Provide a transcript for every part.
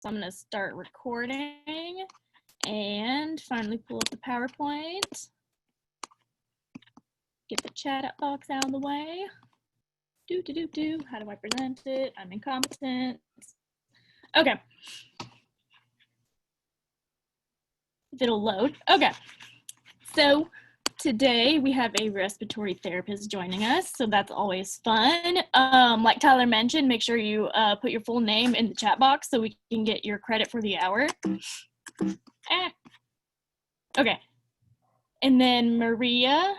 So I'm gonna start recording and finally pull up the PowerPoint. Get the chat box out of the way. How do I present it? I'm incompetent. Okay. If it'll load. Okay. So today we have a respiratory therapist joining us, so that's always fun. Like Tyler mentioned, make sure you put your full name in the chat box so we can get your credit for the hour. Okay. And then Maria.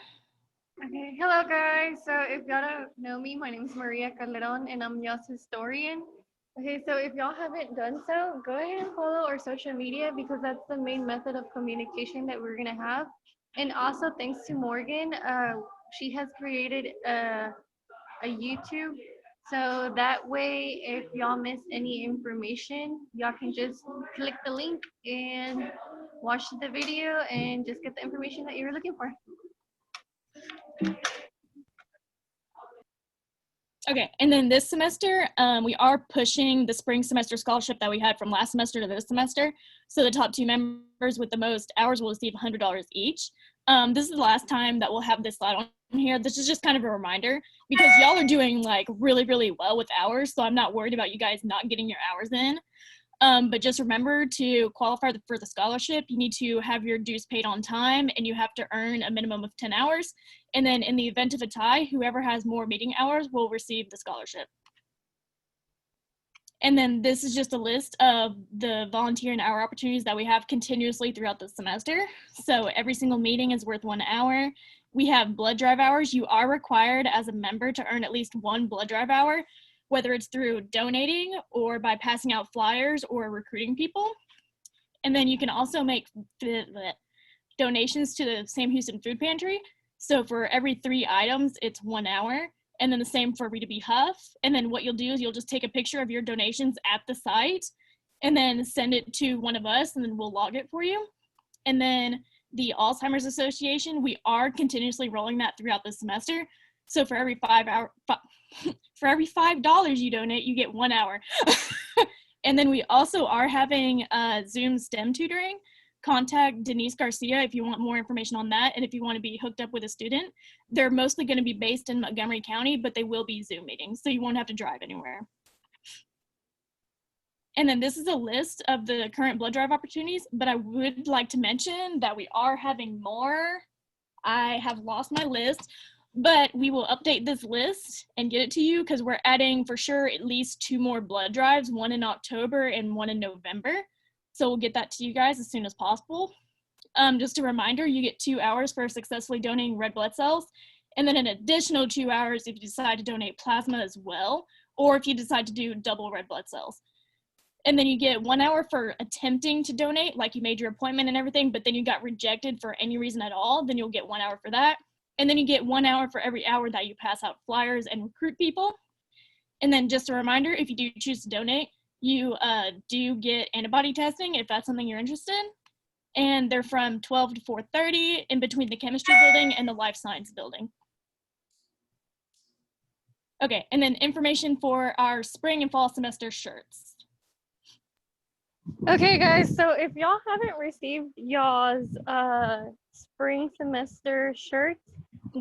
Okay, hello guys. So if y'all don't know me, my name is Maria Calderon and I'm y'all's historian. Okay, so if y'all haven't done so, go ahead and follow our social media because that's the main method of communication that we're gonna have. And also thanks to Morgan, she has created a YouTube. So that way, if y'all miss any information, y'all can just click the link and watch the video and just get the information that you're looking for. Okay, and then this semester, we are pushing the spring semester scholarship that we had from last semester to this semester. So the top two members with the most hours will receive $100 each. This is the last time that we'll have this slide on here. This is just kind of a reminder because y'all are doing like really, really well with hours. So I'm not worried about you guys not getting your hours in. But just remember to qualify for the scholarship, you need to have your dues paid on time and you have to earn a minimum of 10 hours. And then in the event of a tie, whoever has more meeting hours will receive the scholarship. And then this is just a list of the volunteer and hour opportunities that we have continuously throughout the semester. So every single meeting is worth 1 hour. We have blood drive hours. You are required as a member to earn at least 1 blood drive hour, whether it's through donating or by passing out flyers or recruiting people. And then you can also make donations to the Sam Houston Food Pantry. So for every 3 items, it's 1 hour. And then the same for Rita B. Huff. And then what you'll do is you'll just take a picture of your donations at the site and then send it to one of us and then we'll log it for you. And then the Alzheimer's Association, we are continuously rolling that throughout the semester. So for every $5 you donate, you get 1 hour. And then we also are having Zoom STEM tutoring. Contact Denise Garcia if you want more information on that and if you want to be hooked up with a student. They're mostly going to be based in Montgomery County, but they will be Zoom meetings, so you won't have to drive anywhere. And then this is a list of the current blood drive opportunities, but I would like to mention that we are having more. I have lost my list, but we will update this list and get it to you because we're adding for sure at least 2 more blood drives, 1 in October and 1 in November. So we'll get that to you guys as soon as possible. Just a reminder, you get 2 hours for successfully donating red blood cells, and then an additional 2 hours if you decide to donate plasma as well, or if you decide to do double red blood cells. And then you get 1 hour for attempting to donate, like you made your appointment and everything, but then you got rejected for any reason at all, then you'll get 1 hour for that. And then you get 1 hour for every hour that you pass out flyers and recruit people. And then just a reminder, if you do choose to donate, you do get antibody testing if that's something you're interested in. And they're from 12 to 4:30 in between the chemistry building and the life science building. Okay, and then information for our spring and fall semester shirts. Okay guys, so if y'all haven't received y'all's spring semester shirts,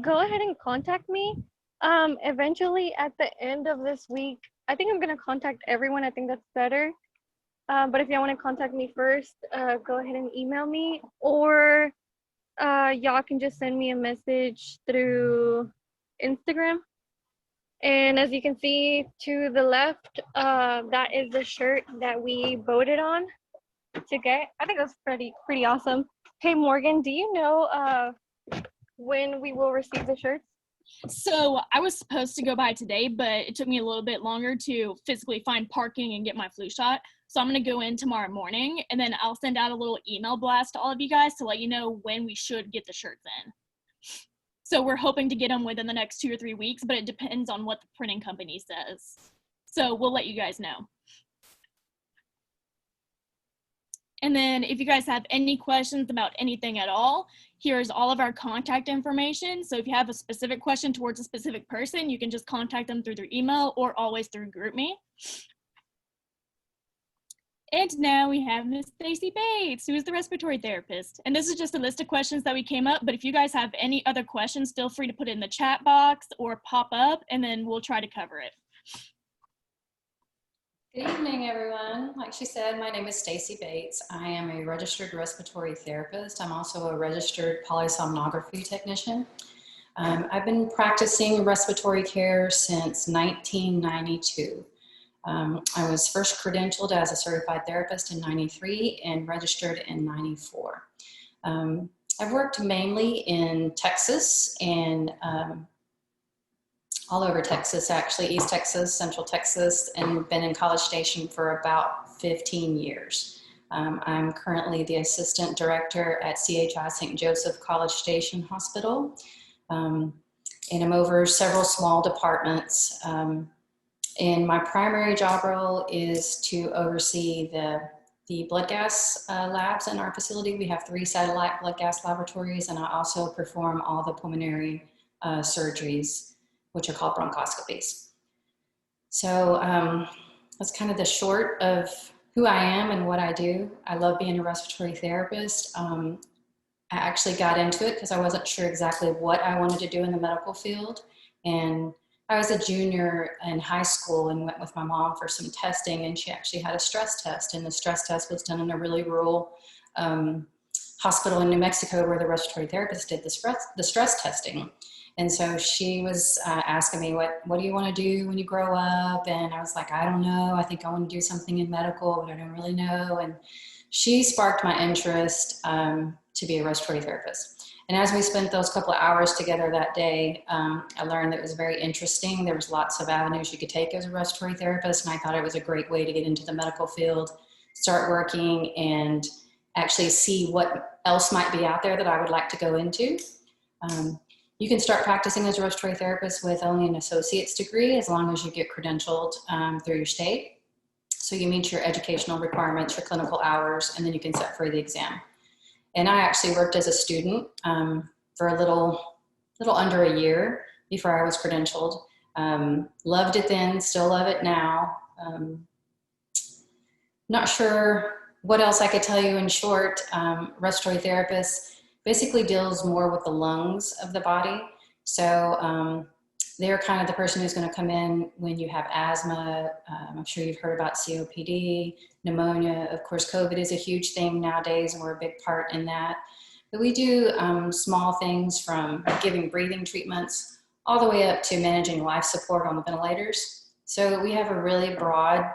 go ahead and contact me. Eventually at the end of this week, I think I'm gonna contact everyone. I think that's better. But if y'all want to contact me first, go ahead and email me, or y'all can just send me a message through Instagram. And as you can see to the left, that is the shirt that we voted on to get. I think that's pretty awesome. Hey Morgan, do you know when we will receive the shirts? So I was supposed to go by today, but it took me a little bit longer to physically find parking and get my flu shot. So I'm going to go in tomorrow morning and then I'll send out a little email blast to all of you guys to let you know when we should get the shirts in. So we're hoping to get them within the next 2 or 3 weeks, but it depends on what the printing company says. So we'll let you guys know. And then if you guys have any questions about anything at all, here's all of our contact information. So if you have a specific question towards a specific person, you can just contact them through their email or always through GroupMe. And now we have Miss Stacy Bates, who is the respiratory therapist. And this is just a list of questions that we came up, but if you guys have any other questions, feel free to put it in the chat box or pop up, and then we'll try to cover it. Good evening, everyone. Like she said, my name is Stacy Bates. I am a registered respiratory therapist. I'm also a registered polysomnography technician. I've been practicing respiratory care since 1992. I was first credentialed as a certified therapist in 93 and registered in 94. I've worked mainly in Texas and all over Texas, actually, East Texas, Central Texas, and been in College Station for about 15 years. I'm currently the assistant director at CHI St. Joseph College Station Hospital, and I'm over several small departments. And my primary job role is to oversee the blood gas labs in our facility. We have 3 satellite blood gas laboratories, and I also perform all the pulmonary surgeries, which are called bronchoscopies. So that's kind of the short of who I am and what I do. I love being a respiratory therapist. I actually got into it because I wasn't sure exactly what I wanted to do in the medical field. And I was a junior in high school and went with my mom for some testing, and she actually had a stress test, and the stress test was done in a really rural hospital in New Mexico where the respiratory therapist did the stress testing. And so she was asking me, what do you want to do when you grow up? And I was like, I don't know. I think I want to do something in medical, but I don't really know. And she sparked my interest to be a respiratory therapist. And as we spent those couple of hours together that day, I learned that it was very interesting. There was lots of avenues you could take as a respiratory therapist, and I thought it was a great way to get into the medical field, start working, and actually see what else might be out there that I would like to go into. You can start practicing as a respiratory therapist with only an associate's degree as long as you get credentialed through your state. So you meet your educational requirements, your clinical hours, and then you can sit for the exam. And I actually worked as a student for a little under a year before I was credentialed. Loved it then, still love it now. Not sure what else I could tell you in short. Respiratory therapist basically deals more with the lungs of the body. So they're kind of the person who's going to come in when you have asthma. I'm sure you've heard about COPD, pneumonia. Of course, COVID is a huge thing nowadays, and we're a big part in that. But we do small things from giving breathing treatments all the way up to managing life support on the ventilators. So we have a really broad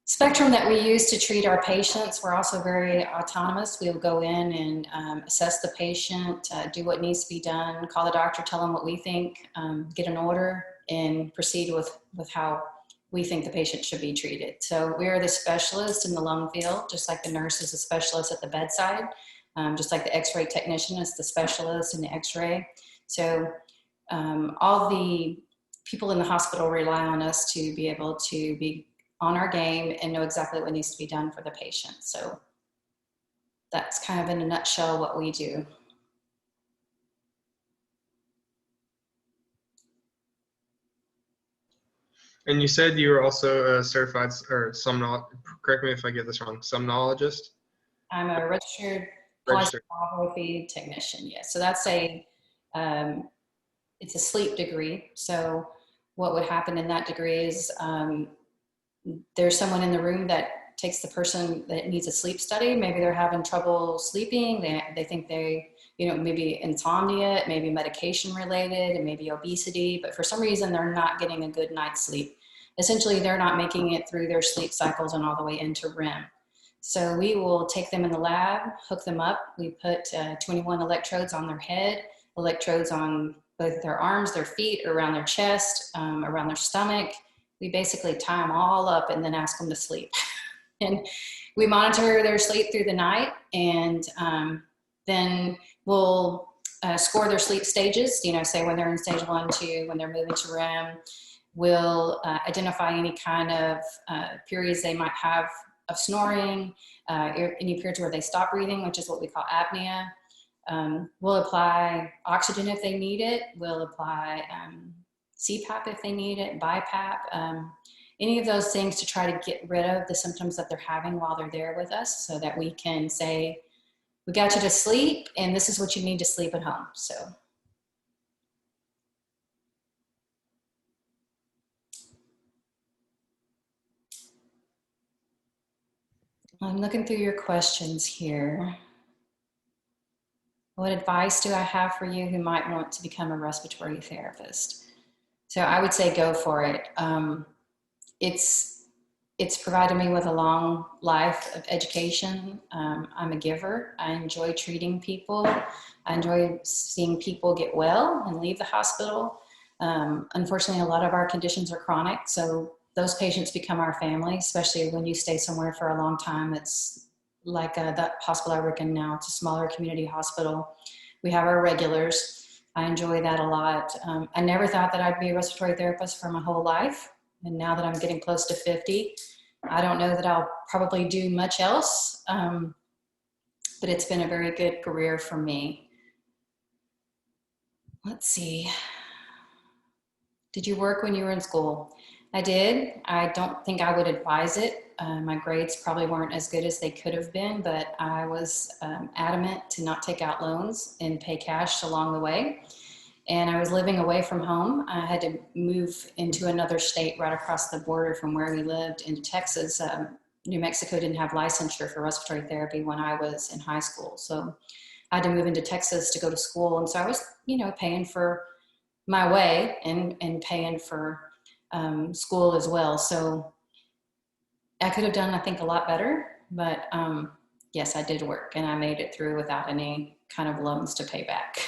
spectrum that we use to treat our patients. We're also very autonomous. We'll go in and assess the patient, do what needs to be done, call the doctor, tell them what we think, get an order, and proceed with how we think the patient should be treated. So we are the specialist in the lung field, just like the nurse is a specialist at the bedside, just like the x-ray technician is the specialist in the x-ray. So all the people in the hospital rely on us to be able to be on our game and know exactly what needs to be done for the patient. So that's kind of in a nutshell what we do. And you said you were also a certified, or correct me if I get this wrong, somnologist? I'm a registered polysomnography technician, yes. So that's it's a sleep degree. So what would happen in that degree is there's someone in the room that takes the person that needs a sleep study. Maybe they're having trouble sleeping. They think maybe insomnia, maybe medication related, it may be obesity, but for some reason they're not getting a good night's sleep. Essentially, they're not making it through their sleep cycles and all the way into REM. So we will take them in the lab, hook them up. We put 21 electrodes on their head, electrodes on both their arms, their feet, around their chest, around their stomach. We basically tie them all up and then ask them to sleep. And we monitor their sleep through the night, and then we'll score their sleep stages, say when they're in stage 1, 2, when they're moving to REM. We'll identify any kind of periods they might have of snoring, any periods where they stop breathing, which is what we call apnea. We'll apply oxygen if they need it. We'll apply CPAP if they need it, BiPAP. any of those things to try to get rid of the symptoms that they're having while they're there with us, so that we can say, we got you to sleep and this is what you need to sleep at home. So. I'm looking through your questions here. What advice do I have for you who might want to become a respiratory therapist? So I would say go for it. It's provided me with a long life of education. I'm a giver. I enjoy treating people. I enjoy seeing people get well and leave the hospital. Unfortunately, a lot of our conditions are chronic, so those patients become our family, especially when you stay somewhere for a long time. It's like that hospital I work in now. It's a smaller community hospital. We have our regulars. I enjoy that a lot. I never thought that I'd be a respiratory therapist for my whole life. And now that I'm getting close to 50, I don't know that I'll probably do much else, but it's been a very good career for me. Let's see. Did you work when you were in school? I did. I don't think I would advise it. My grades probably weren't as good as they could have been, but I was adamant to not take out loans and pay cash along the way. And I was living away from home. I had to move into another state right across the border from where we lived into Texas. New Mexico didn't have licensure for respiratory therapy when I was in high school. So I had to move into Texas to go to school. And so I was, paying for my way and paying for school as well. So I could have done, I think, a lot better, but yes, I did work and I made it through without any kind of loans to pay back.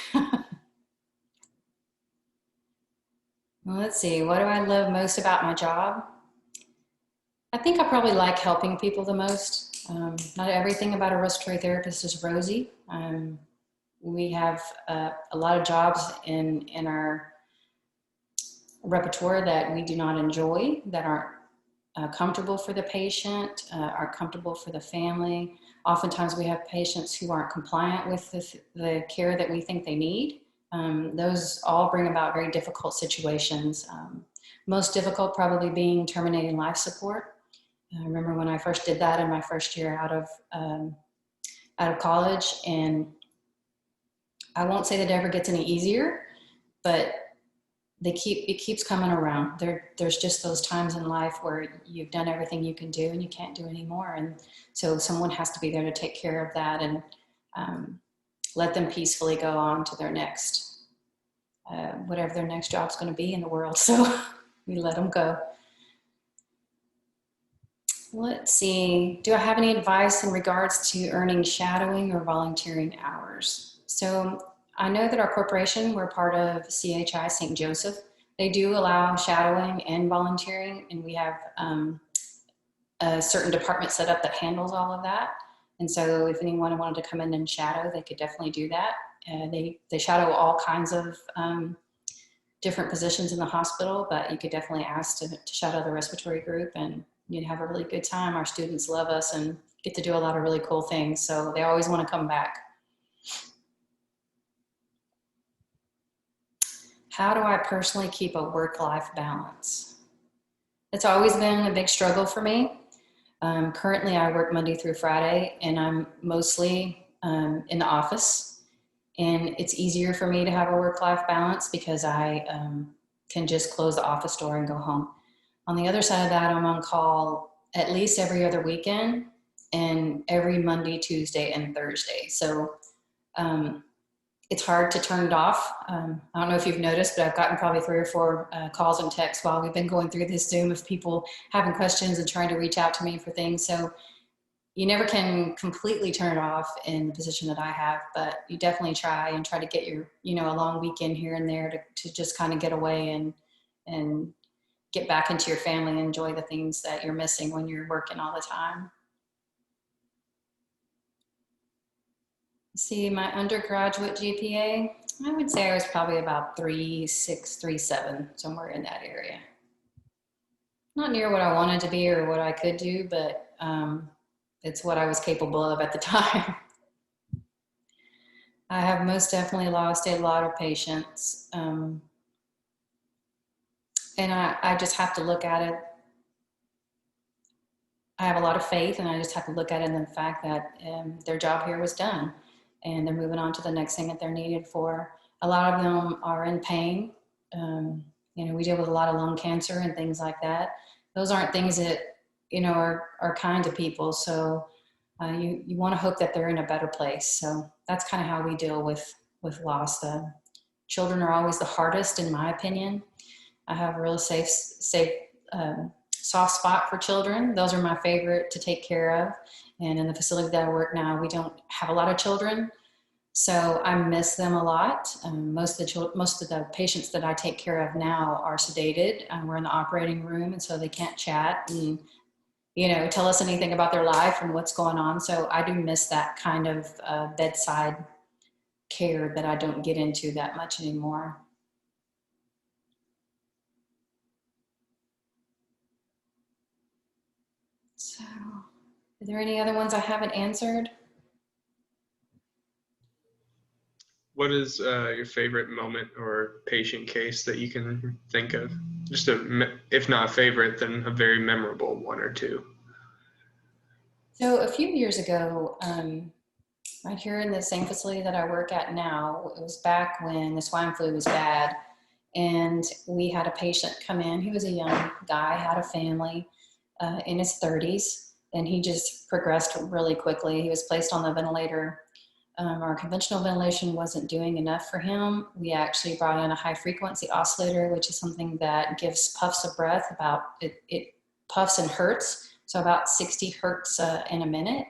Well, let's see, what do I love most about my job? I think I probably like helping people the most. Not everything about a respiratory therapist is rosy. We have a lot of jobs in our repertoire that we do not enjoy, that aren't comfortable for the patient, are comfortable for the family. Oftentimes we have patients who aren't compliant with the care that we think they need. Those all bring about very difficult situations. Most difficult probably being terminating life support. I remember when I first did that in my first year out of college, and I won't say that it ever gets any easier, but it keeps coming around. There's just those times in life where you've done everything you can do and you can't do anymore, and so someone has to be there to take care of that and let them peacefully go on to their next, whatever their next job's going to be in the world. So we let them go. Let's see, do I have any advice in regards to earning shadowing or volunteering hours? So I know that our corporation, we're part of CHI St. Joseph. They do allow shadowing and volunteering, and we have a certain department set up that handles all of that. And so if anyone wanted to come in and shadow, they could definitely do that. They shadow all kinds of different positions in the hospital, but you could definitely ask to shadow the respiratory group, and you'd have a really good time. Our students love us and get to do a lot of really cool things, so they always want to come back. How do I personally keep a work-life balance? It's always been a big struggle for me. Currently, I work Monday through Friday, and I'm mostly in the office. And it's easier for me to have a work-life balance because I can just close the office door and go home. On the other side of that, I'm on call at least every other weekend and every Monday, Tuesday, and Thursday. So it's hard to turn it off. I don't know if you've noticed, but I've gotten probably 3 or 4 calls and texts while we've been going through this Zoom of people having questions and trying to reach out to me for things. So you never can completely turn it off in the position that I have, but you definitely try to get your, a long weekend here and there to just kind of get away and get back into your family and enjoy the things that you're missing when you're working all the time. See, my undergraduate GPA, I would say I was probably about 3.6, 3.7, somewhere in that area. Not near what I wanted to be or what I could do, but it's what I was capable of at the time. I have most definitely lost a lot of patients. And I just have to look at it I have a lot of faith, and I just have to look at it in the fact that their job here was done, and they're moving on to the next thing that they're needed for. A lot of them are in pain. We deal with a lot of lung cancer and things like that. Those aren't things that, are kind to people. So you want to hope that they're in a better place. So that's kind of how we deal with loss. Children are always the hardest, in my opinion. I have a real safe soft spot for children. Those are my favorite to take care of. And in the facility that I work now, we don't have a lot of children, so I miss them a lot. Most of the patients that I take care of now are sedated. We're in the operating room, and so they can't chat and tell us anything about their life and what's going on. So I do miss that kind of bedside care that I don't get into that much anymore. So, are there any other ones I haven't answered? What is your favorite moment or patient case that you can think of? Just if not a favorite, then a very memorable one or two. So a few years ago, right here in the same facility that I work at now, it was back when the swine flu was bad, and we had a patient come in. He was a young guy, had a family, in his 30s, and he just progressed really quickly. He was placed on the ventilator. Our conventional ventilation wasn't doing enough for him. We actually brought in a high frequency oscillator, which is something that gives puffs of breath. It puffs and hertz, so about 60 hertz in a minute.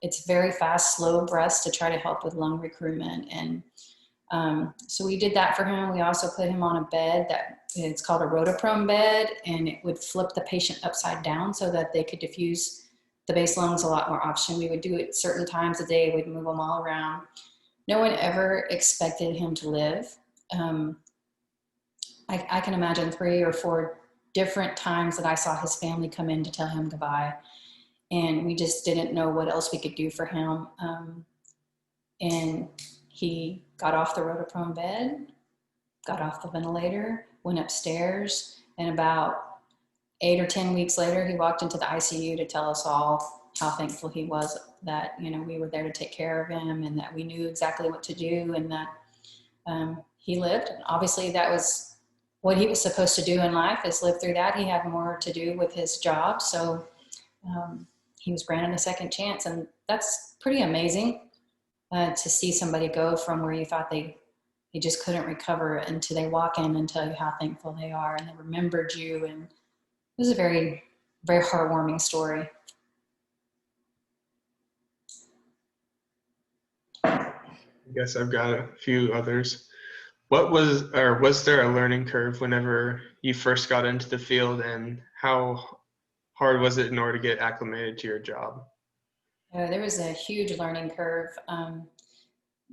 It's very fast, slow breaths to try to help with lung recruitment. And so we did that for him. We also put him on a bed it's called a rotoprone bed, and it would flip the patient upside down so that they could diffuse the base lungs a lot more often. We would do it certain times a day. We'd move them all around. No one ever expected him to live. I can imagine 3 or 4 different times that I saw his family come in to tell him goodbye, and we just didn't know what else we could do for him. And he got off the rotoprone bed, got off the ventilator, went upstairs, and about 8 or 10 weeks later, he walked into the ICU to tell us all how thankful he was that, we were there to take care of him, and that we knew exactly what to do, and that he lived. And obviously that was what he was supposed to do in life, is live through that. He had more to do with his job. So he was granted a second chance, and that's pretty amazing to see somebody go from where you thought they just couldn't recover until they walk in and tell you how thankful they are, and they remembered you. And it was a very, very heartwarming story. I guess I've got a few others. Was there a learning curve whenever you first got into the field, and how hard was it in order to get acclimated to your job? There was a huge learning curve.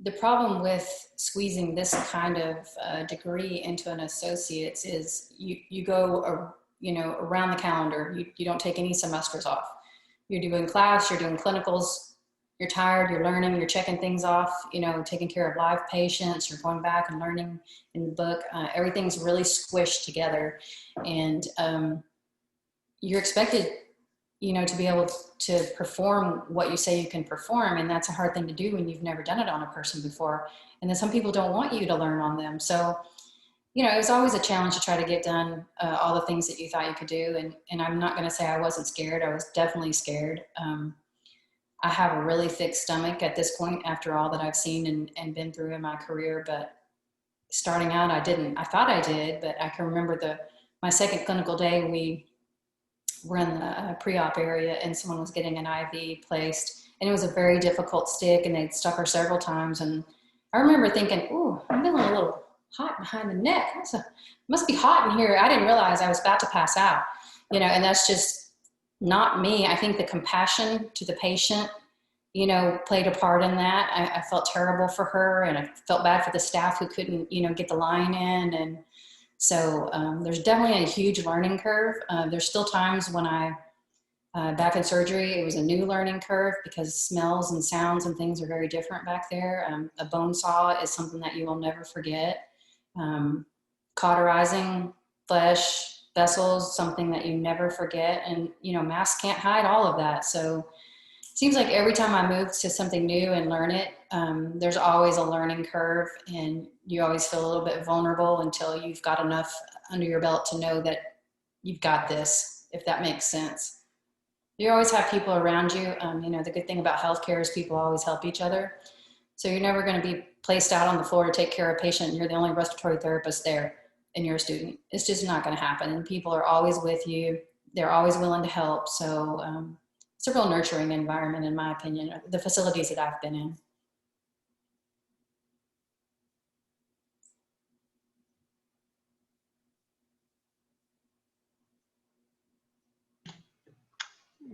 The problem with squeezing this kind of degree into an associate's is you go around the calendar. You don't take any semesters off. You're doing class, you're doing clinicals, you're tired, you're learning, you're checking things off, taking care of live patients, you're going back and learning in the book. Everything's really squished together, and you're expected, to be able to perform what you say you can perform, and that's a hard thing to do when you've never done it on a person before. And then some people don't want you to learn on them. So it was always a challenge to try to get done all the things that you thought you could do. And I'm not going to say I wasn't scared. I was definitely scared. I have a really thick stomach at this point after all that I've seen and been through in my career. But starting out, I didn't. I thought I did, but I can remember my second clinical day, we were in the pre-op area, and someone was getting an IV placed, and it was a very difficult stick, and they'd stuck her several times. And I remember thinking, ooh, I'm feeling a little hot behind the neck. It must be hot in here. I didn't realize I was about to pass out, and that's just not me. I think the compassion to the patient, played a part in that. I felt terrible for her, and I felt bad for the staff who couldn't, get the line in. And so there's definitely a huge learning curve. There's still times when back in surgery, it was a new learning curve because smells and sounds and things are very different back there. A bone saw is something that you will never forget. Cauterizing flesh, vessels, something that you never forget. And, you know, masks can't hide all of that. So it seems like every time I move to something new and learn it, there's always a learning curve, and you always feel a little bit vulnerable until you've got enough under your belt to know that you've got this, if that makes sense. You always have people around you. You know, the good thing about healthcare is people always help each other. So you're never going to be placed out on the floor to take care of a patient and you're the only respiratory therapist there and you're a student. It's just not going to happen. And people are always with you. They're always willing to help. So it's a real nurturing environment, in my opinion, the facilities that I've been in.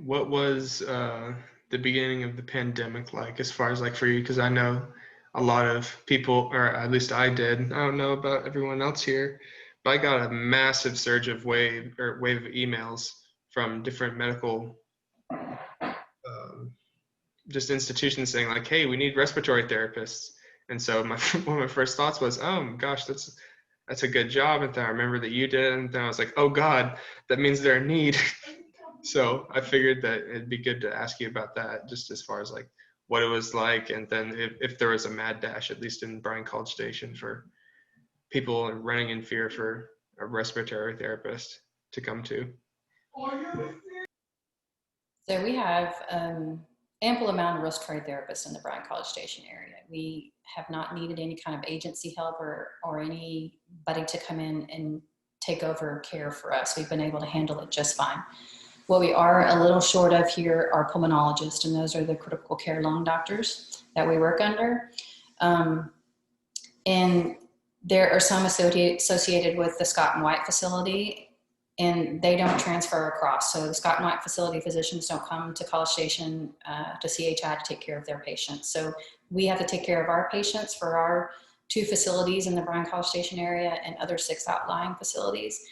What was the beginning of the pandemic like, as far as like for you? Because I know a lot of people, or at least I did. I don't know about everyone else here, but I got a massive surge of wave of emails from different medical just institutions saying like, "Hey, we need respiratory therapists." And so one of my first thoughts was, "Oh gosh, that's a good job." And then I remember that you did, and then I was like, "Oh God, that means they're in need." So I figured that it'd be good to ask you about that, just as far as like what it was like, and then if there was a mad dash, at least in Bryan College Station, for people running in fear for a respiratory therapist to come to. So we have ample amount of respiratory therapists in the Bryan College Station area. We have not needed any kind of agency help or anybody to come in and take over care for us. We've been able to handle it just fine. What we are a little short of here are pulmonologists, and those are the critical care lung doctors that we work under. And there are some associated with the Scott and White facility, and they don't transfer across. So the Scott and White facility physicians don't come to College Station to CHI to take care of their patients. So we have to take care of our patients for our 2 facilities in the Bryan College Station area and other 6 outlying facilities.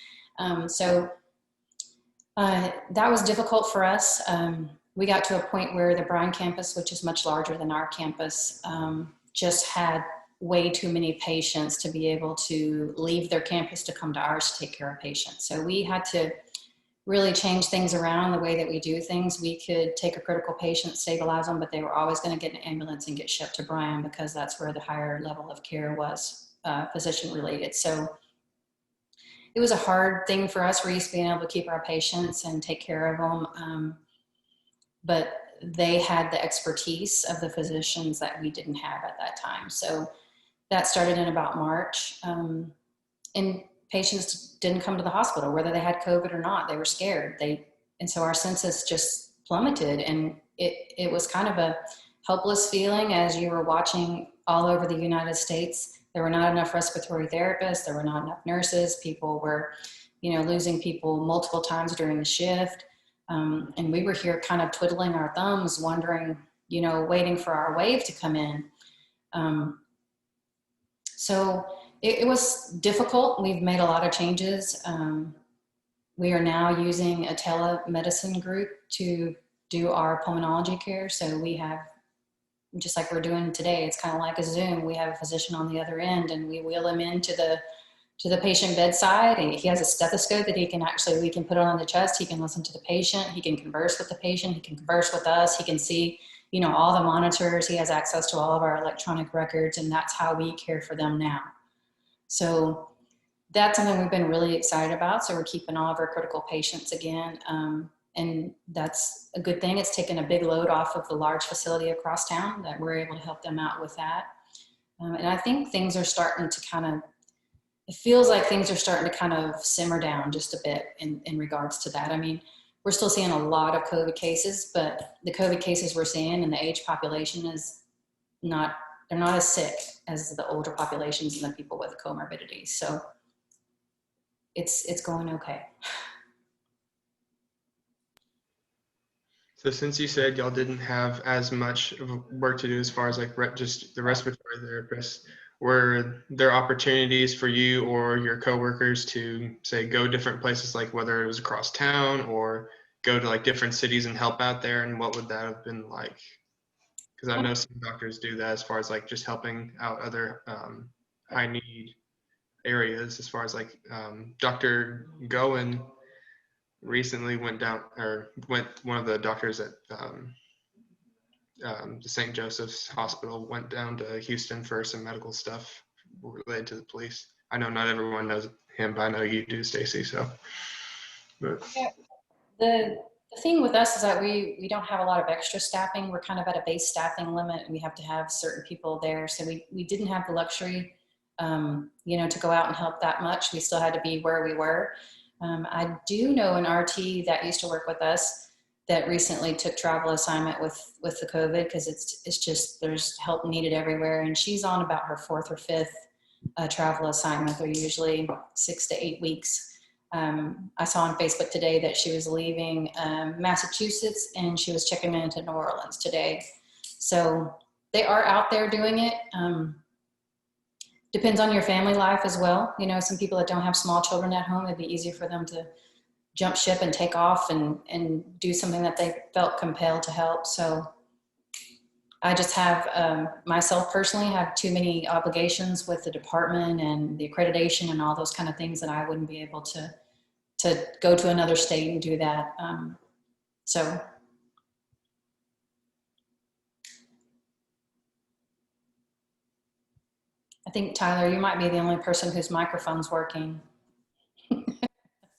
That was difficult for us. We got to a point where the Bryan campus, which is much larger than our campus, just had way too many patients to be able to leave their campus to come to ours to take care of patients. So we had to really change things around the way that we do things. We could take a critical patient, stabilize them, but they were always going to get an ambulance and get shipped to Bryan because that's where the higher level of care was physician related. So it was a hard thing for us. We're used to being able to keep our patients and take care of them. But they had the expertise of the physicians that we didn't have at that time. So that started in about March. And patients didn't come to the hospital, whether they had COVID or not. They were scared. And so our census just plummeted. And it was kind of a helpless feeling as you were watching all over the United States. There were not enough respiratory therapists. There were not enough nurses. People were, losing people multiple times during the shift. And we were here kind of twiddling our thumbs, wondering, waiting for our wave to come in. So it was difficult. We've made a lot of changes. We are now using a telemedicine group to do our pulmonology care. So we have, just like we're doing today, it's kind of like a Zoom. We have a physician on the other end, and we wheel him into the patient bedside. And he has a stethoscope that we can put on the chest. He can listen to the patient. He can converse with the patient. He can converse with us. He can see, all the monitors. He has access to all of our electronic records, and that's how we care for them now. So that's something we've been really excited about. So we're keeping all of our critical patients again. And that's a good thing. It's taken a big load off of the large facility across town that we're able to help them out with that. And I think things are starting to it feels like things are starting to kind of simmer down just a bit in regards to that. I mean, we're still seeing a lot of COVID cases, but the COVID cases we're seeing in the age population they're not as sick as the older populations and the people with comorbidities. So it's going okay. So since you said y'all didn't have as much of work to do as far as like just the respiratory therapists, were there opportunities for you or your coworkers to say go different places, like whether it was across town or go to like different cities and help out there? And what would that have been like? Because I know some doctors do that as far as like just helping out other high need areas as far as like Dr. Goen recently went one of the doctors at the St. Joseph's Hospital went down to Houston for some medical stuff related to the police. I know not everyone knows him, but I know you do, Stacy. So, but. Yeah, the thing with us is that we don't have a lot of extra staffing. We're kind of at a base staffing limit, and we have to have certain people there. So we didn't have the luxury, to go out and help that much. We still had to be where we were. I do know an RT that used to work with us that recently took travel assignment with the COVID, because it's just, there's help needed everywhere. And she's on about her 4th or 5th travel assignment. They're usually 6 to 8 weeks. I saw on Facebook today that she was leaving Massachusetts, and she was checking into New Orleans today. So they are out there doing it. Depends on your family life as well. Some people that don't have small children at home, it'd be easier for them to jump ship and take off and do something that they felt compelled to help. So I just have, myself personally, have too many obligations with the department and the accreditation and all those kind of things that I wouldn't be able to go to another state and do that. So. I think, Tyler, you might be the only person whose microphone's working.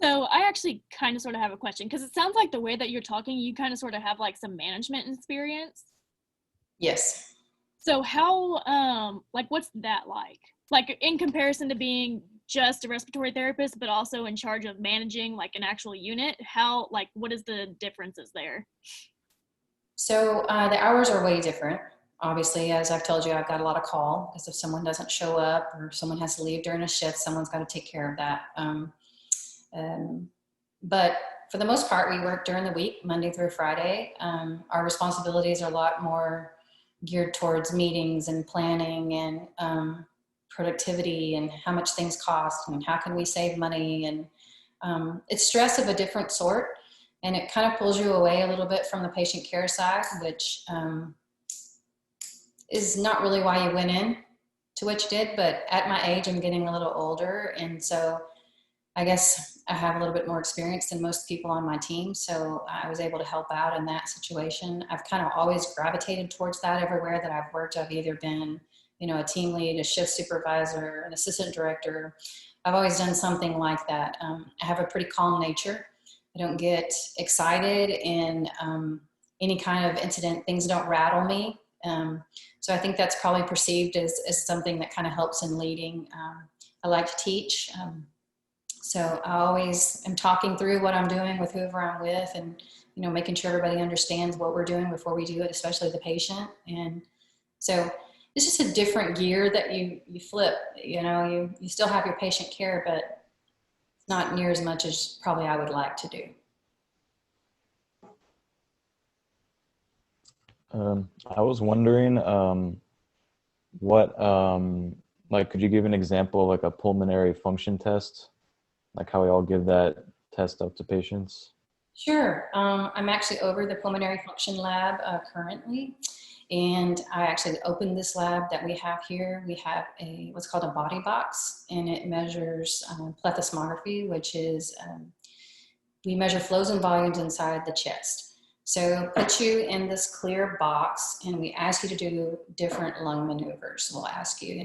So I actually kind of sort of have a question, because it sounds like the way that you're talking, you kind of sort of have like some management experience. Yes. So how, what's that like? Like in comparison to being just a respiratory therapist, but also in charge of managing like an actual unit, what is the differences there? So the hours are way different. Obviously, as I've told you, I've got a lot of call, because if someone doesn't show up or someone has to leave during a shift, someone's got to take care of that. But for the most part, we work during the week, Monday through Friday. Our responsibilities are a lot more geared towards meetings and planning and productivity and how much things cost and how can we save money. And it's stress of a different sort. And it kind of pulls you away a little bit from the patient care side, which is not really why you went in to what you did. But at my age, I'm getting a little older. And so I guess I have a little bit more experience than most people on my team. So I was able to help out in that situation. I've kind of always gravitated towards that everywhere that I've worked. I've either been, a team lead, a shift supervisor, an assistant director. I've always done something like that. I have a pretty calm nature. I don't get excited in any kind of incident. Things don't rattle me. So I think that's probably perceived as something that kind of helps in leading. I like to teach. So I always am talking through what I'm doing with whoever I'm with, and, making sure everybody understands what we're doing before we do it, especially the patient. And so it's just a different gear that you flip. You still have your patient care, but not near as much as probably I would like to do. I was wondering could you give an example of like a pulmonary function test, like how we all give that test up to patients? Sure. I'm actually over the pulmonary function lab currently. And I actually opened this lab that we have here. We have what's called a body box, and it measures plethysmography, which is we measure flows and volumes inside the chest. So put you in this clear box, and we ask you to do different lung maneuvers. We'll ask you,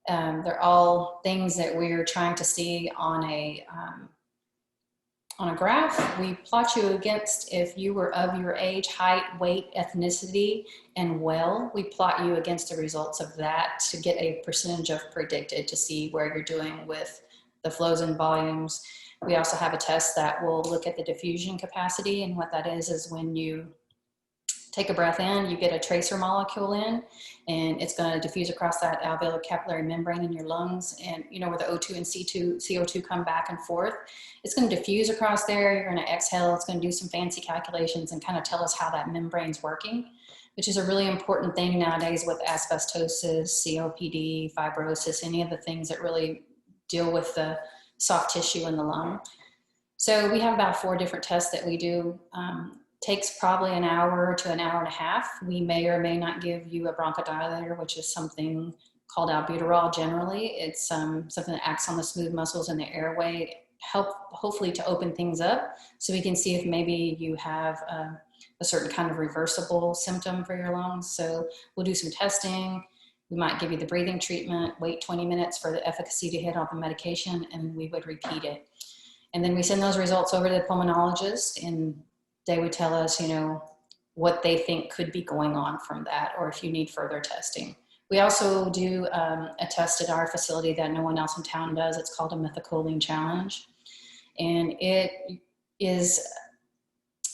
they're all things that we're trying to see on a graph. We plot you against, if you were of your age, height, weight, ethnicity, and we plot you against the results of that to get a percentage of predicted to see where you're doing with the flows and volumes. We also have a test that will look at the diffusion capacity, and what that is when you take a breath in, you get a tracer molecule in, and it's going to diffuse across that alveolar capillary membrane in your lungs. And where the O2 and CO2 come back and forth, it's going to diffuse across there. You're going to exhale. It's going to do some fancy calculations and kind of tell us how that membrane's working, which is a really important thing nowadays with asbestosis, COPD, fibrosis, any of the things that really deal with the soft tissue in the lung. So we have about 4 different tests that we do. Takes probably an hour to an hour and a half. We may or may not give you a bronchodilator, which is something called albuterol generally. It's something that acts on the smooth muscles in the airway, hopefully to open things up so we can see if maybe you have a certain kind of reversible symptom for your lungs. So we'll do some testing. We might give you the breathing treatment, wait 20 minutes for the efficacy to hit on the medication, and we would repeat it. And then we send those results over to the pulmonologist, and they would tell us, you know, what they think could be going on from that, or if you need further testing. We also do a test at our facility that no one else in town does. It's called a methacholine challenge. And it is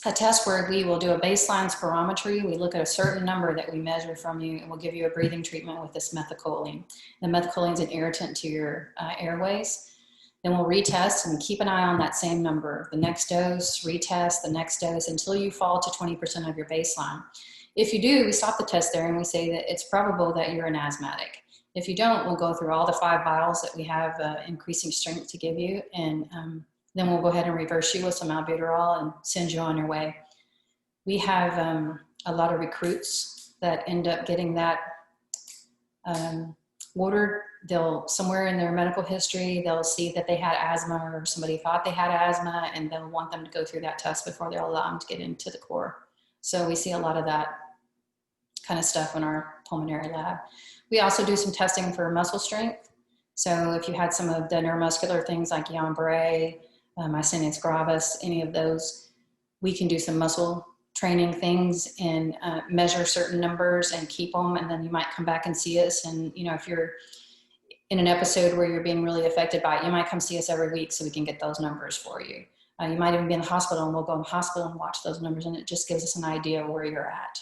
a test where we will do a baseline spirometry. We look at a certain number that we measure from you, and we'll give you a breathing treatment with this methacholine. The methacholine is an irritant to your airways. Then we'll retest and keep an eye on that same number. The next dose, retest, the next dose, until you fall to 20% of your baseline. If you do, we stop the test there and we say that it's probable that you're an asthmatic. If you don't, we'll go through all the 5 vials that we have increasing strength to give you, and then we'll go ahead and reverse you with some albuterol and send you on your way. We have a lot of recruits that end up getting that ordered. They'll, somewhere in their medical history, they'll see that they had asthma, or somebody thought they had asthma, and they'll want them to go through that test before they'll allow them to get into the Corps. So we see a lot of that kind of stuff in our pulmonary lab. We also do some testing for muscle strength. So if you had some of the neuromuscular things like Guillain-Barré, myasthenia gravis, any of those, we can do some muscle training things and measure certain numbers and keep them, and then you might come back and see us. And you know, if you're in an episode where you're being really affected by it, you might come see us every week so we can get those numbers for you. You might even be in the hospital, and we'll go in the hospital and watch those numbers, and it just gives us an idea of where you're at.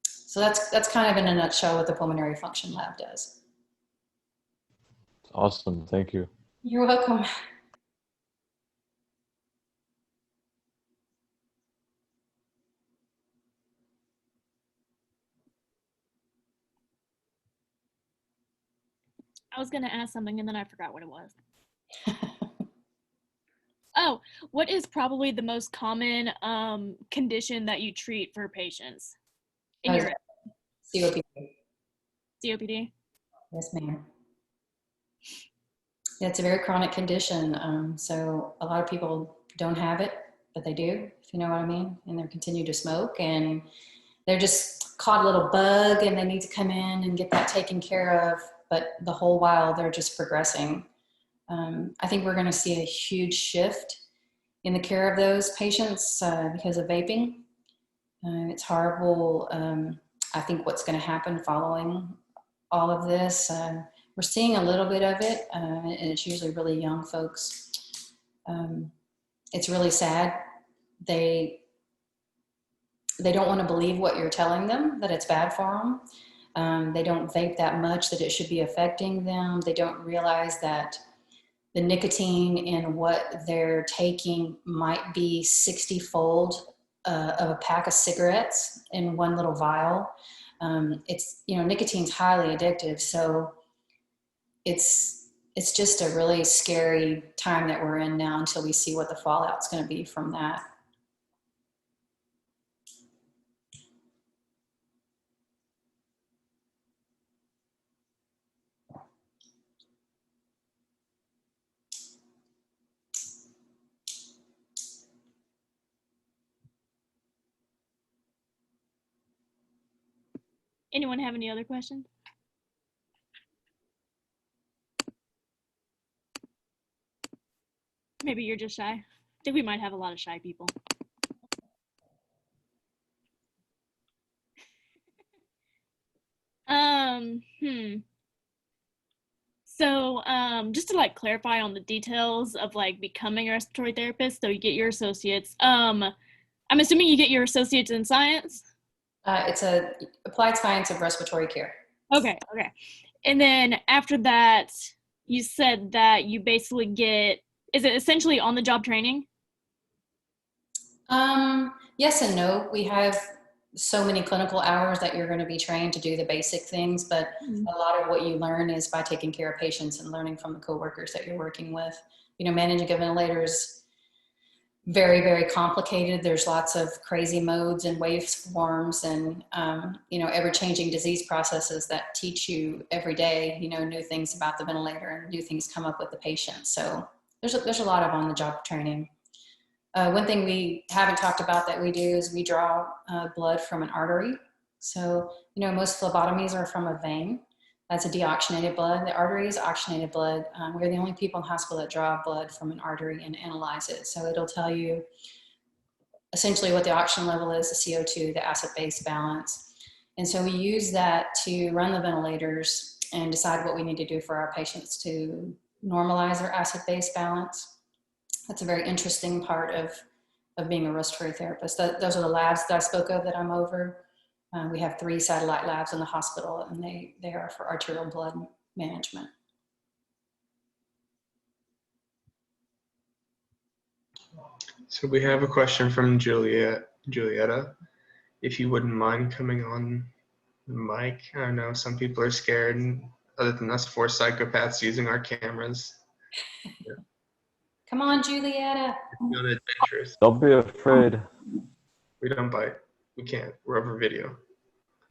So that's kind of in a nutshell what the pulmonary function lab does. Awesome, thank you. You're welcome. I was gonna ask something and then I forgot what it was. Oh, what is probably the most common condition that you treat for patients in your COPD. COPD? Yes, ma'am. Yeah, it's a very chronic condition. So a lot of people don't have it, but they do, if you know what I mean. And they continue to smoke, and they're just caught a little bug, and they need to come in and get that taken care of. But the whole while they're just progressing. I think we're going to see a huge shift in the care of those patients because of vaping. It's horrible. I think what's going to happen following all of this, we're seeing a little bit of it, and it's usually really young folks. It's really sad. They don't want to believe what you're telling them, that it's bad for them. They don't vape that much that it should be affecting them. They don't realize that the nicotine in what they're taking might be 60-fold of a pack of cigarettes in one little vial. It's, you know, nicotine's highly addictive, so it's just a really scary time that we're in now until we see what the fallout's going to be from that. Anyone have any other questions? Maybe you're just shy. I think we might have a lot of shy people. So just to like clarify on the details of like becoming a respiratory therapist, so you get your associates. I'm assuming you get your associates in science? It's a applied science of respiratory care. Okay. And then after that, you said that you basically get, is it essentially on-the-job training? Yes and no. We have so many clinical hours that you're going to be trained to do the basic things, but a lot of what you learn is by taking care of patients and learning from the coworkers that you're working with. You know, managing ventilators, very, very complicated. There's lots of crazy modes and waveforms and, ever-changing disease processes that teach you every day, new things about the ventilator and new things come up with the patient. So there's a lot of on-the-job training. One thing we haven't talked about that we do is we draw blood from an artery. So, most phlebotomies are from a vein. That's a deoxygenated blood. The artery is oxygenated blood. We're the only people in the hospital that draw blood from an artery and analyze it. So it'll tell you essentially what the oxygen level is, the CO2, the acid-base balance. And so we use that to run the ventilators and decide what we need to do for our patients to normalize their acid-base balance. That's a very interesting part of being a respiratory therapist. Those are the labs that I spoke of that I'm over. We have 3 satellite labs in the hospital, and they are for arterial blood management. So we have a question from Julietta. If you wouldn't mind coming on the mic. I know some people are scared, other than us 4 psychopaths using our cameras. Yeah. Come on, Julietta. Feeling adventurous. Don't be afraid. We don't bite. We can't. We're over video.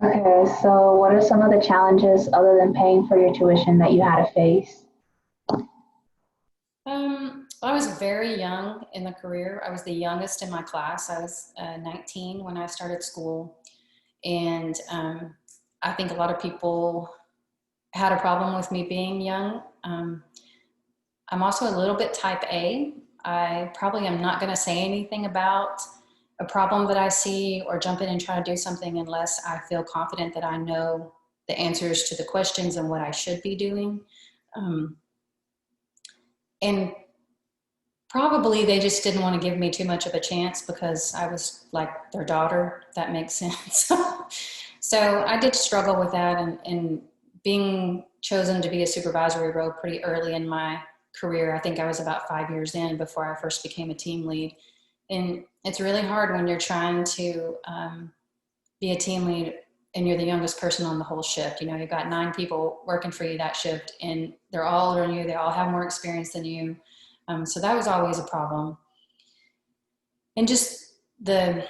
Okay, so what are some of the challenges other than paying for your tuition that you had to face? I was very young in the career. I was the youngest in my class. I was 19 when I started school. And I think a lot of people had a problem with me being young. I'm also a little bit type A. I probably am not going to say anything about a problem that I see or jump in and try to do something unless I feel confident that I know the answers to the questions and what I should be doing. And probably they just didn't want to give me too much of a chance because I was like their daughter, if that makes sense. So I did struggle with that, and being chosen to be a supervisory role pretty early in my career. I think I was about 5 years in before I first became a team lead. And it's really hard when you're trying to be a team lead and you're the youngest person on the whole shift. You've got 9 people working for you that shift, and they're all older than you. They all have more experience than you. So that was always a problem. And just the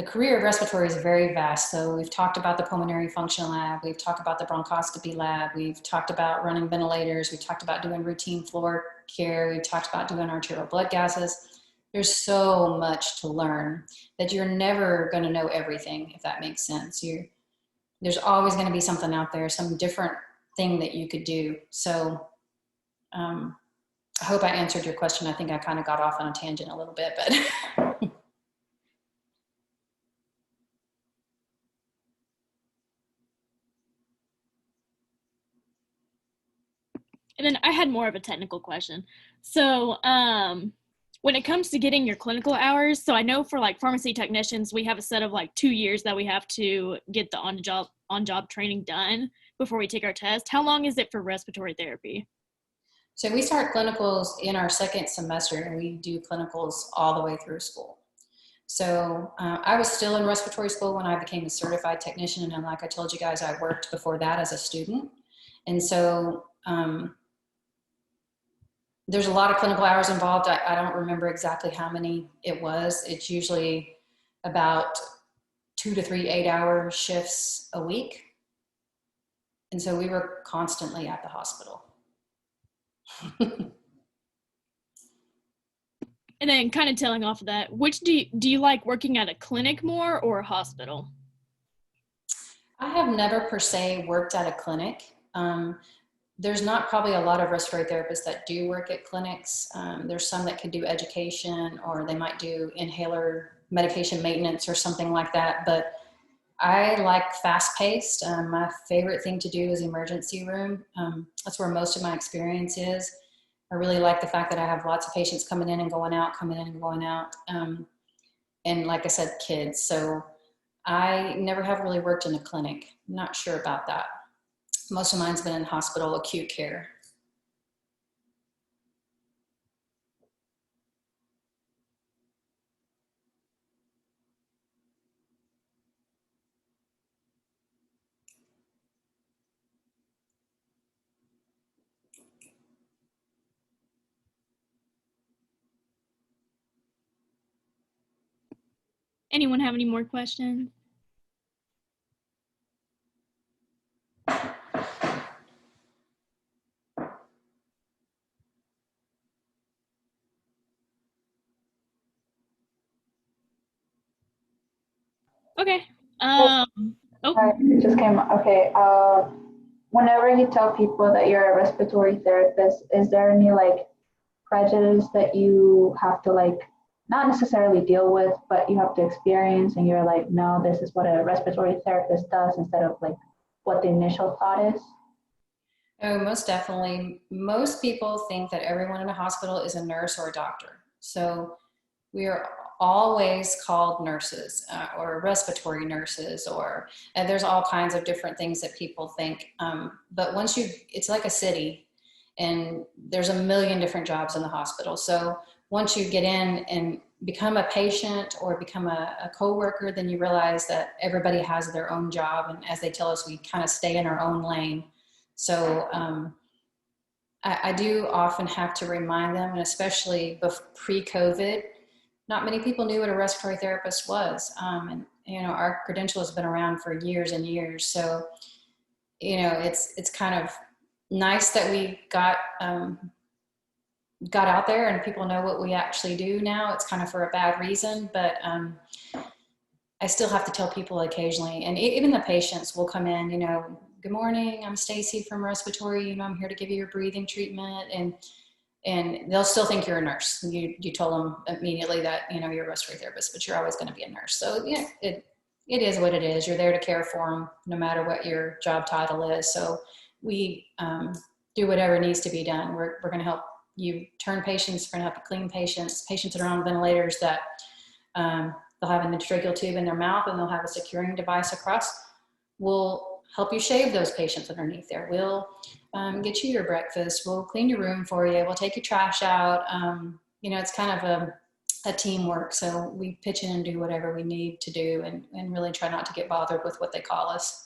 career of respiratory is very vast. So we've talked about the pulmonary function lab. We've talked about the bronchoscopy lab. We've talked about running ventilators. We've talked about doing routine floor care. We've talked about doing arterial blood gases. There's so much to learn that you're never going to know everything, if that makes sense. There's always going to be something out there, some different thing that you could do. So I hope I answered your question. I think I kind of got off on a tangent a little bit, but And then I had more of a technical question. So when it comes to getting your clinical hours, so I know for like pharmacy technicians, we have a set of like 2 years that we have to get the on-job training done before we take our test. How long is it for respiratory therapy? So we start clinicals in our 2nd semester, and we do clinicals all the way through school. So I was still in respiratory school when I became a certified technician. And like I told you guys, I worked before that as a student. And so there's a lot of clinical hours involved. I don't remember exactly how many it was. It's usually about 2 to 3 8-hour shifts a week. And so we were constantly at the hospital. And then kind of tailing off of that, which do you like working at a clinic more or a hospital? I have never per se worked at a clinic. There's not probably a lot of respiratory therapists that do work at clinics. There's some that could do education, or they might do inhaler medication maintenance or something like that. But I like fast-paced. My favorite thing to do is emergency room. That's where most of my experience is. I really like the fact that I have lots of patients coming in and going out, coming in and going out. And like I said, kids. So I never have really worked in a clinic. I'm not sure about that. Most of mine's been in hospital acute care. Anyone have any more questions? Okay. Oh, Sorry, it just came up. Okay. Whenever you tell people that you're a respiratory therapist, is there any like prejudice that you have to like not necessarily deal with, but you have to experience, and you're like, no, this is what a respiratory therapist does instead of like what the initial thought is? Oh, most definitely. Most people think that everyone in a hospital is a nurse or a doctor. So we are always called nurses or respiratory nurses, or there's all kinds of different things that people think. But once it's like a city, and there's a million different jobs in the hospital. So once you get in and become a patient or become a coworker, then you realize that everybody has their own job. And as they tell us, we kind of stay in our own lane. So I do often have to remind them, and especially pre-COVID, not many people knew what a respiratory therapist was. And you know, our credential has been around for years and years. So, you know, it's kind of nice that we got out there and people know what we actually do now. It's kind of for a bad reason, but I still have to tell people occasionally, and even the patients will come in, you know, good morning, I'm Stacy from Respiratory, you know, I'm here to give you your breathing treatment, and they'll still think you're a nurse. You told them immediately that, you know, you're a respiratory therapist, but you're always going to be a nurse. So yeah, it is what it is. You're there to care for them no matter what your job title is. So we do whatever needs to be done. We're going to help you turn patients, we're going to help you clean patients that are on ventilators that they'll have an intratracheal tube in their mouth and they'll have a securing device across. We'll help you shave those patients underneath there. We'll get you your breakfast. We'll clean your room for you. We'll take your trash out. You know, it's kind of a teamwork. So we pitch in and do whatever we need to do, and really try not to get bothered with what they call us.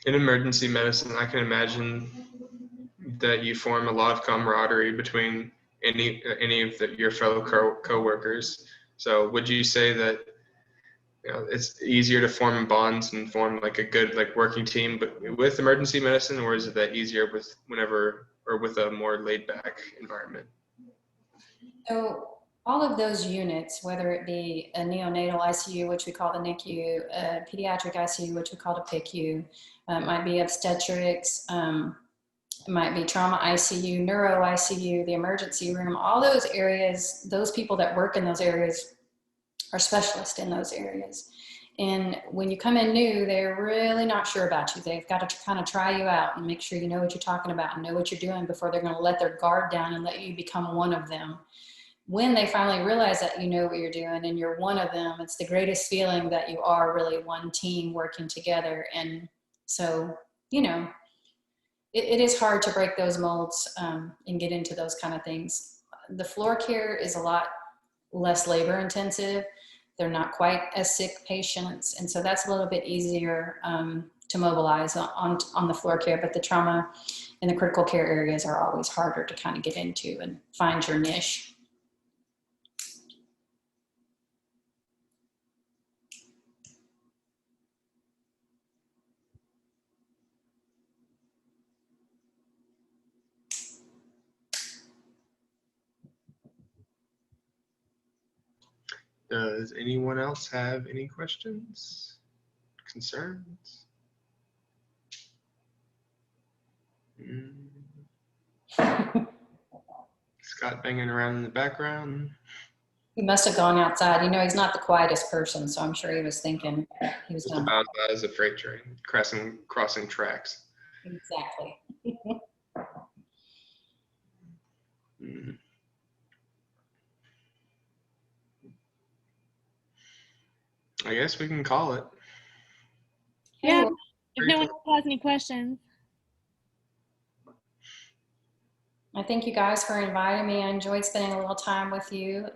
In emergency medicine, I can imagine that you form a lot of camaraderie between any of your fellow co-workers. So would you say that, you know, it's easier to form bonds and form like a good like working team but with emergency medicine, or is it that easier with with a more laid back environment? So all of those units, whether it be a neonatal ICU, which we call the NICU, a pediatric ICU, which we call the PICU, it might be obstetrics, it might be trauma ICU, neuro ICU, the emergency room, all those areas, those people that work in those areas are specialists in those areas. And when you come in new, they're really not sure about you. They've got to kind of try you out and make sure you know what you're talking about and know what you're doing before they're going to let their guard down and let you become one of them. When they finally realize that you know what you're doing and you're one of them, it's the greatest feeling that you are really one team working together. And so, you know, it is hard to break those molds and get into those kind of things. The floor care is a lot less labor intensive. They're not quite as sick patients. And so that's a little bit easier to mobilize on the floor care, but the trauma and the critical care areas are always harder to kind of get into and find your niche. Does anyone else have any questions, concerns? Scott banging around in the background. He must have gone outside. You know, he's not the quietest person, so I'm sure he was thinking he was Just going about as a freight train crossing tracks. Exactly. I guess we can call it. Yeah, if no one else has any questions. I thank you guys for inviting me. I enjoyed spending a little time with you.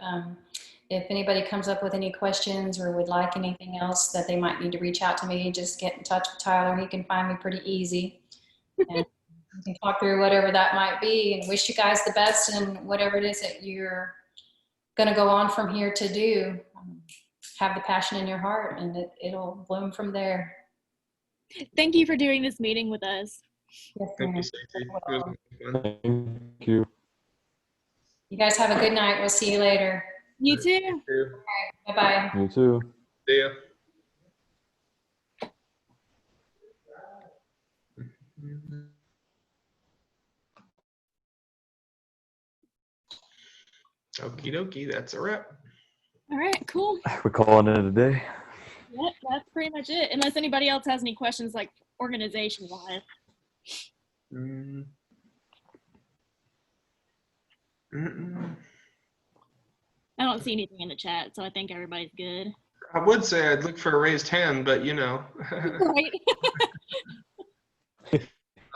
If anybody comes up with any questions or would like anything else that they might need to reach out to me, just get in touch with Tyler. He can find me pretty easy. And We can talk through whatever that might be, and wish you guys the best in whatever it is that you're going to go on from here to do. Have the passion in your heart, and it'll bloom from there. Thank you for doing this meeting with us. Yes, Thank ma'am. you, Stacey. It was fun. Thank you. You guys have a good night. We'll see you later. You too. You too. Bye-bye. You too. See ya. Okie dokie, that's a wrap. All right, cool. We're calling it a day. Yep, that's pretty much it. Unless anybody else has any questions, like organization-wise. Mm. Mm-mm. I don't see anything in the chat, so I think everybody's good. I would say I'd look for a raised hand, but you know. Right.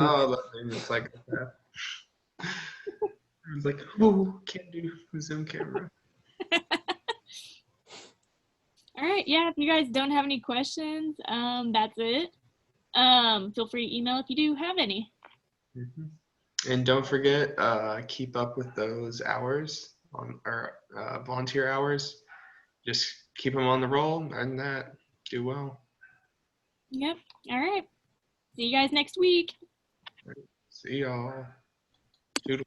Oh, that thing is like that. I was like, oh, can't do Zoom camera. All right, yeah, if you guys don't have any questions, that's it. Feel free to email if you do have any. Mhm. And don't forget, keep up with those hours on our volunteer hours. Just keep them on the roll, and that do well. Yep. All right. See you guys next week. See y'all. Toodle.